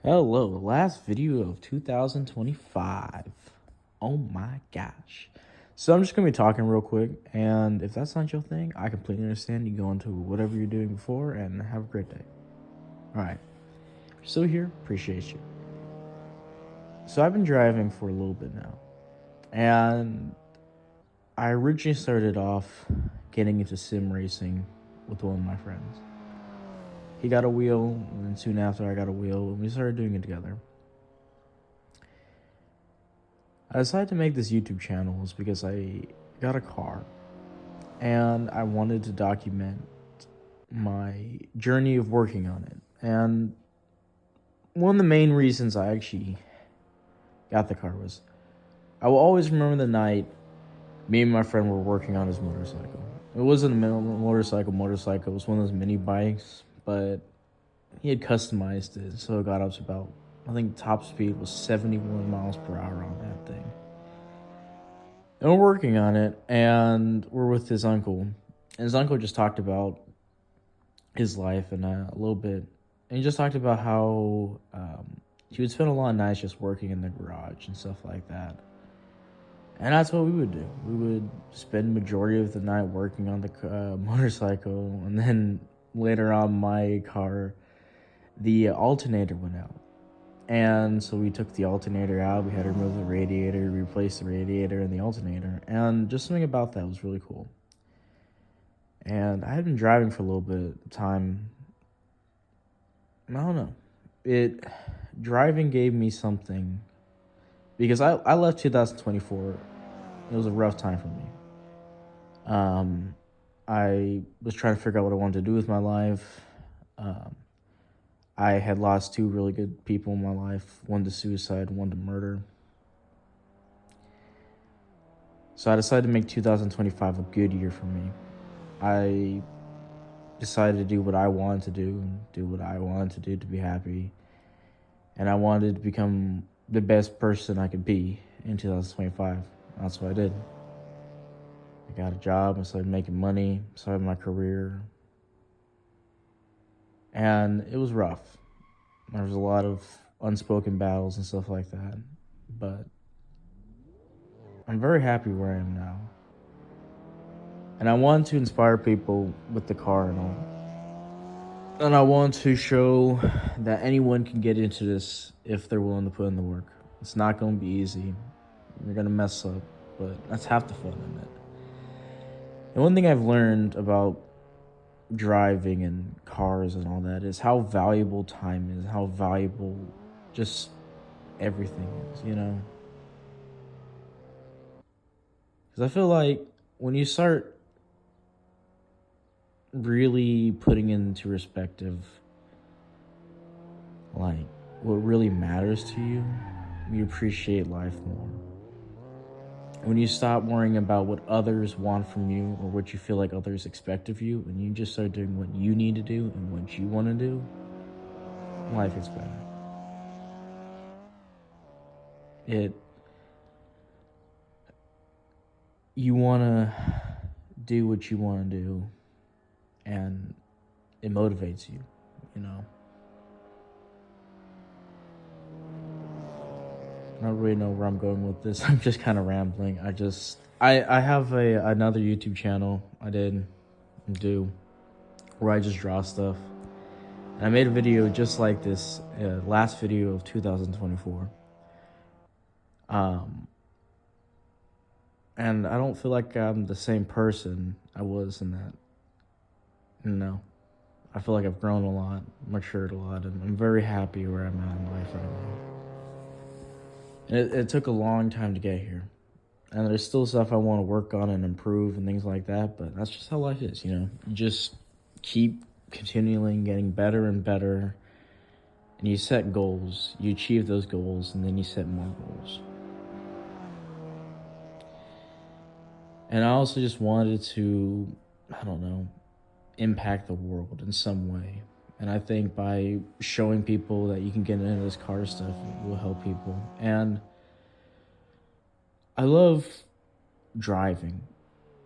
Hello, last video of 2025. Oh my gosh. So I'm just gonna be talking real quick, and if that's not your thing, I completely understand. You go into whatever you're doing before and have a great day. Alright. If you're still here, appreciate you. So I've been driving for a little bit now. And I originally started off getting into sim racing with one of my friends. He got a wheel, and then soon after I got a wheel, and we started doing it together. I decided to make this YouTube channel is because I got a car and I wanted to document my journey of working on it. And one of the main reasons I actually got the car was I will always remember the night me and my friend were working on his motorcycle. It wasn't a motorcycle, it was one of those mini bikes, but he had customized it so it got up to about, I think top speed was 71 miles per hour on that thing. And we're working on it, and we're with his uncle. And his uncle just talked about his life and a little bit. And he just talked about how he would spend a lot of nights just working in the garage and stuff like that. And that's what we would do. We would spend majority of the night working on the motorcycle, and then later on my car, the alternator went out. And so we took the alternator out, we had to remove the radiator, replace the radiator and the alternator, and just something about that was really cool. And I had been driving for a little bit of time. I don't know. Driving gave me something, because I left 2024. It was a rough time for me. I was trying to figure out what I wanted to do with my life. I had lost two really good people in my life, one to suicide, one to murder. So I decided to make 2025 a good year for me. I decided to do what I wanted to do and do what I wanted to do to be happy. And I wanted to become the best person I could be in 2025. That's what I did. I got a job, I started making money, started my career. And it was rough. There was a lot of unspoken battles and stuff like that. But I'm very happy where I am now. And I want to inspire people with the car and all. And I want to show that anyone can get into this if they're willing to put in the work. It's not going to be easy. You're going to mess up, but that's half the fun in it. And one thing I've learned about driving and cars and all that is how valuable time is, how valuable just everything is, you know? Because I feel like when you start really putting into perspective, like, what really matters to you, you appreciate life more. When you stop worrying about what others want from you or what you feel like others expect of you, and you just start doing what you need to do and what you want to do, life is better. You want to do what you want to do, and it motivates you, you know? I don't really know where I'm going with this. I'm just kind of rambling. I have another YouTube channel I do where I just draw stuff. And I made a video just like this, last video of 2024. And I don't feel like I'm the same person I was in that. No. I feel like I've grown a lot, matured a lot, and I'm very happy where I'm at in life right now. And it took a long time to get here. And there's still stuff I want to work on and improve and things like that, but that's just how life is, you know? You just keep continually getting better and better, and you set goals, you achieve those goals, and then you set more goals. And I also just wanted to, I don't know, impact the world in some way. And I think by showing people that you can get into this car stuff, it will help people. And I love driving.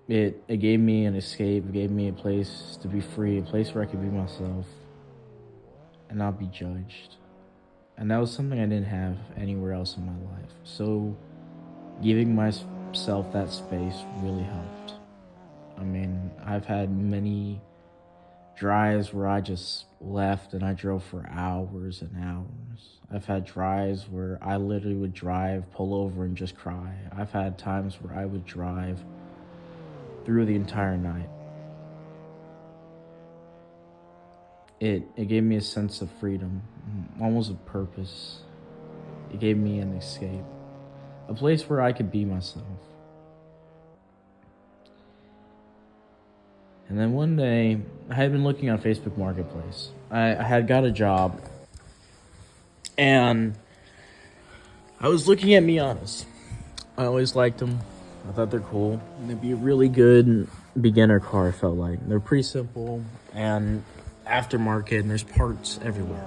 It gave me an escape. It gave me a place to be free, a place where I could be myself and not be judged. And that was something I didn't have anywhere else in my life. So giving myself that space really helped. I mean, I've had many drives where I just left and I drove for hours and hours. I've had drives where I literally would drive, pull over, and just cry. I've had times where I would drive through the entire night. It gave me a sense of freedom, almost a purpose. It gave me an escape, a place where I could be myself. And then one day, I had been looking on Facebook Marketplace. I had got a job, and I was looking at Miatas. I always liked them. I thought they're cool. And they'd be a really good beginner car, I felt like. They're pretty simple and aftermarket, and there's parts everywhere.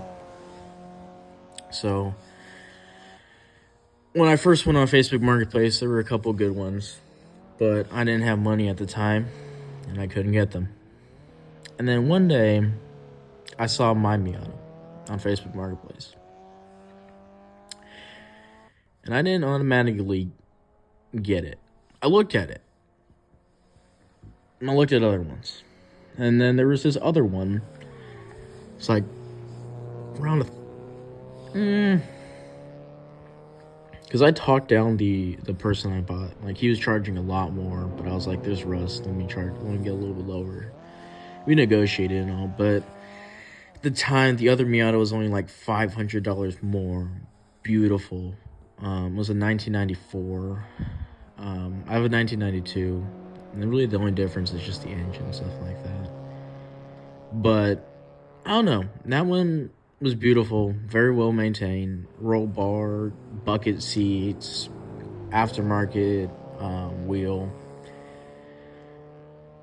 So when I first went on Facebook Marketplace, there were a couple good ones, but I didn't have money at the time, and I couldn't get them. And then one day, I saw my Miata on Facebook Marketplace. And I didn't automatically get it. I looked at it. And I looked at other ones. And then there was this other one. It's like around because I talked down the person I bought. Like, he was charging a lot more, but I was like, there's rust. Let me get a little bit lower. We negotiated and all, but at the time, the other Miata was only like $500 more. Beautiful. It was a 1994. I have a 1992. And really the only difference is just the engine and stuff like that. But I don't know. That one was beautiful, very well maintained, roll bar, bucket seats, aftermarket wheel.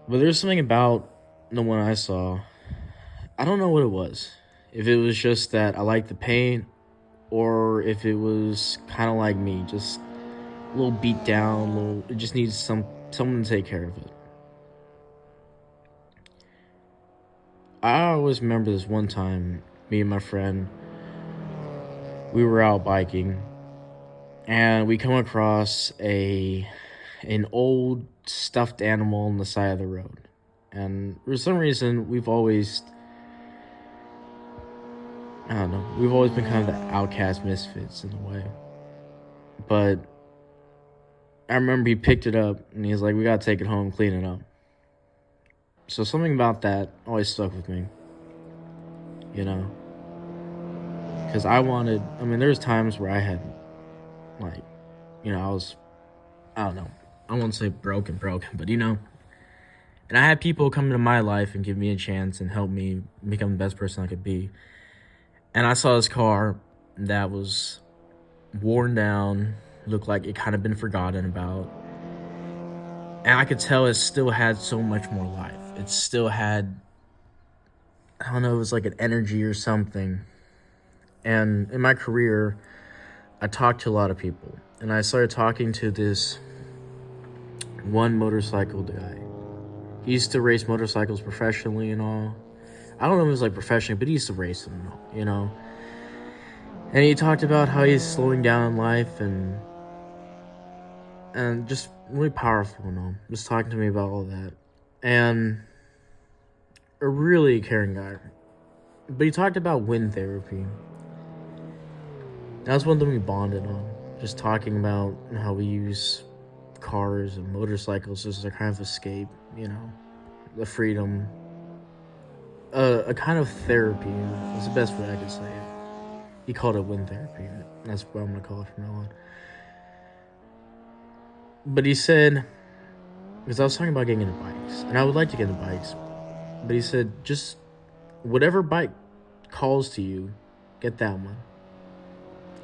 But there's something about the one I saw. I don't know what it was. If it was just that I liked the paint, or if it was kind of like me, just a little beat down, it just needs someone to take care of it. I always remember this one time, me and my friend, we were out biking, and we come across an old stuffed animal on the side of the road. And for some reason, we've always been kind of the outcast misfits in a way. But I remember he picked it up, and he's like, we gotta take it home, clean it up. So something about that always stuck with me, you know? Because there's times where I had, like, I don't know, I won't say broken, but, and I had people come into my life and give me a chance and help me become the best person I could be. And I saw this car that was worn down, looked like it kind of been forgotten about. And I could tell it still had so much more life. It still had, I don't know, it was like an energy or something. And in my career, I talked to a lot of people. And I started talking to this one motorcycle guy. He used to race motorcycles professionally and all. I don't know if it was like professionally, but he used to race them and all, And he talked about how he's slowing down in life and just really powerful and all. Just talking to me about all that. And a really caring guy. But he talked about wind therapy. That was one thing we bonded on. Just talking about how we use cars and motorcycles as a kind of escape, the freedom. A kind of therapy, is the best way I could say it. He called it wind therapy. That's what I'm going to call it from now on. But he said, because I was talking about getting into bikes, and I would like to get into bikes, but he said, just whatever bike calls to you, get that one.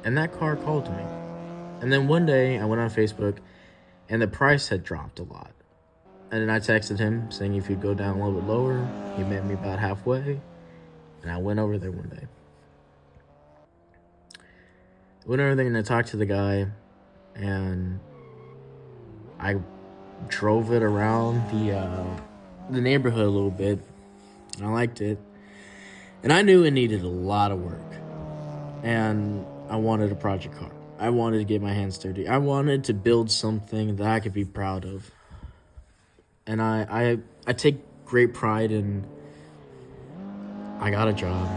And that car called to me. And then one day, I went on Facebook, and the price had dropped a lot. And then I texted him, saying if he'd go down a little bit lower. He met me about halfway, and I went over there one day. Went over there and I talked to the guy, and I drove it around the neighborhood a little bit, and I liked it. And I knew it needed a lot of work. and I wanted a project car. I wanted to get my hands dirty. I wanted to build something that I could be proud of. And I take great pride in I got a job.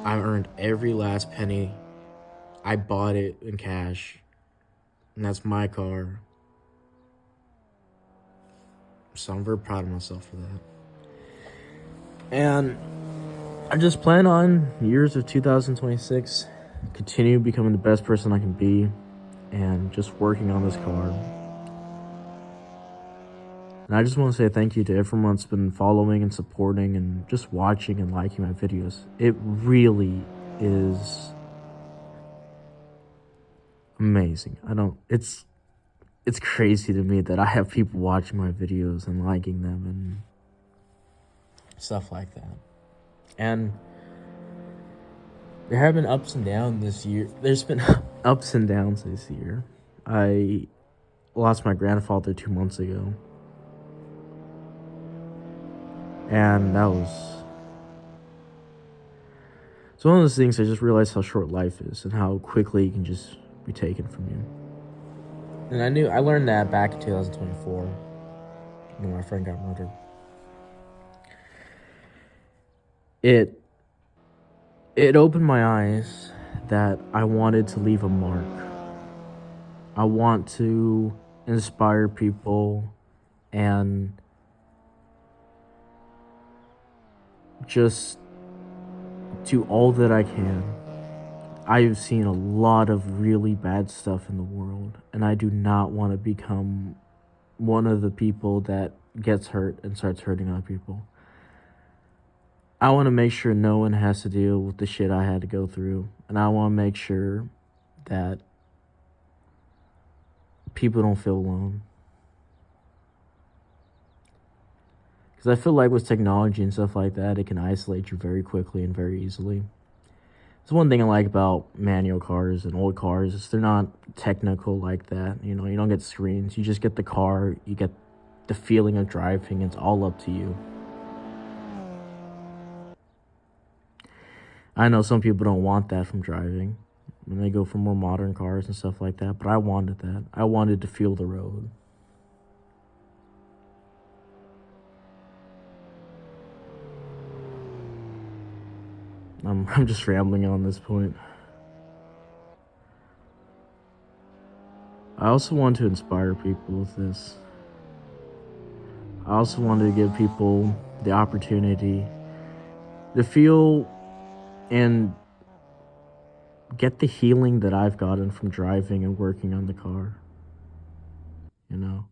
I earned every last penny. I bought it in cash. And that's my car. So I'm very proud of myself for that. And I just plan on years of 2026 continue becoming the best person I can be and just working on this car. And I just want to say thank you to everyone that's been following and supporting and just watching and liking my videos. It really is amazing. It's crazy to me that I have people watching my videos and liking them and stuff like that. And there have been ups and downs this year. There's been ups and downs this year. I lost my grandfather 2 months ago. And it's one of those things I just realized how short life is and how quickly it can just be taken from you. And I learned that back in 2024 when my friend got murdered. It opened my eyes that I wanted to leave a mark. I want to inspire people and just do all that I can. I've seen a lot of really bad stuff in the world, and I do not want to become one of the people that gets hurt and starts hurting other people. I want to make sure no one has to deal with the shit I had to go through, and I want to make sure that people don't feel alone. Because I feel like with technology and stuff like that, it can isolate you very quickly and very easily. It's one thing I like about manual cars and old cars is they're not technical like that. You know, you don't get screens. You just get the car. You get the feeling of driving. It's all up to you. I know some people don't want that from driving. And they go for more modern cars and stuff like that. But I wanted that. I wanted to feel the road. I'm just rambling on this point. I also want to inspire people with this. I also wanted to give people the opportunity to feel and get the healing that I've gotten from driving and working on the car. You know?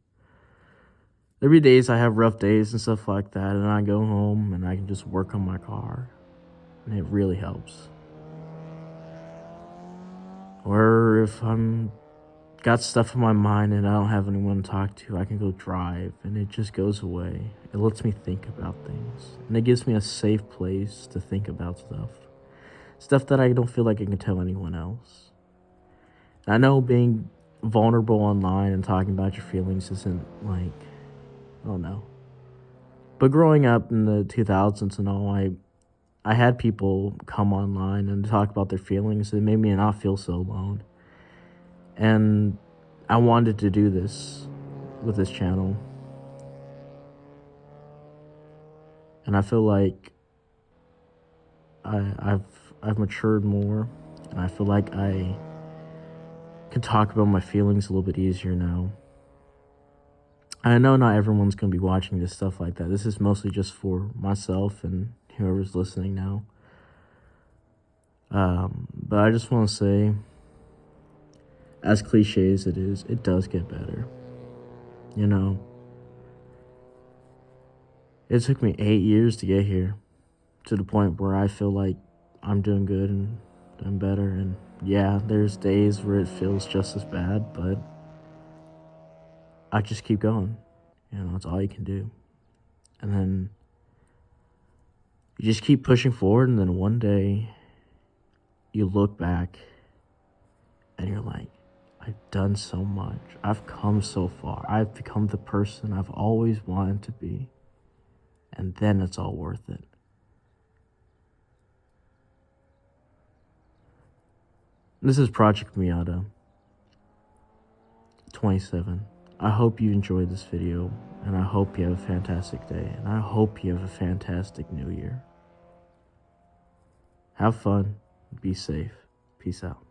There'll be days I have rough days and stuff like that, and I go home and I can just work on my car. And it really helps. Or if I'm got stuff in my mind and I don't have anyone to talk to, I can go drive and it just goes away. It lets me think about things. And it gives me a safe place to think about stuff. Stuff that I don't feel like I can tell anyone else. And I know being vulnerable online and talking about your feelings isn't like, I don't know. But growing up in the 2000s and all, I had people come online and talk about their feelings. It made me not feel so alone. And I wanted to do this with this channel. And I feel like I've matured more. And I feel like I can talk about my feelings a little bit easier now. I know not everyone's going to be watching this stuff like that. This is mostly just for myself and whoever's listening now. But I just want to say, as cliche as it is, it does get better. You know, it took me 8 years to get here, to the point where I feel like I'm doing good and doing better. And yeah, there's days where it feels just as bad, but I just keep going. You know, that's all you can do. And then you just keep pushing forward, and then one day you look back and you're like, I've done so much. I've come so far. I've become the person I've always wanted to be. And then it's all worth it. This is Project Miata 27. I hope you enjoyed this video, and I hope you have a fantastic day, and I hope you have a fantastic new year. Have fun, be safe, peace out.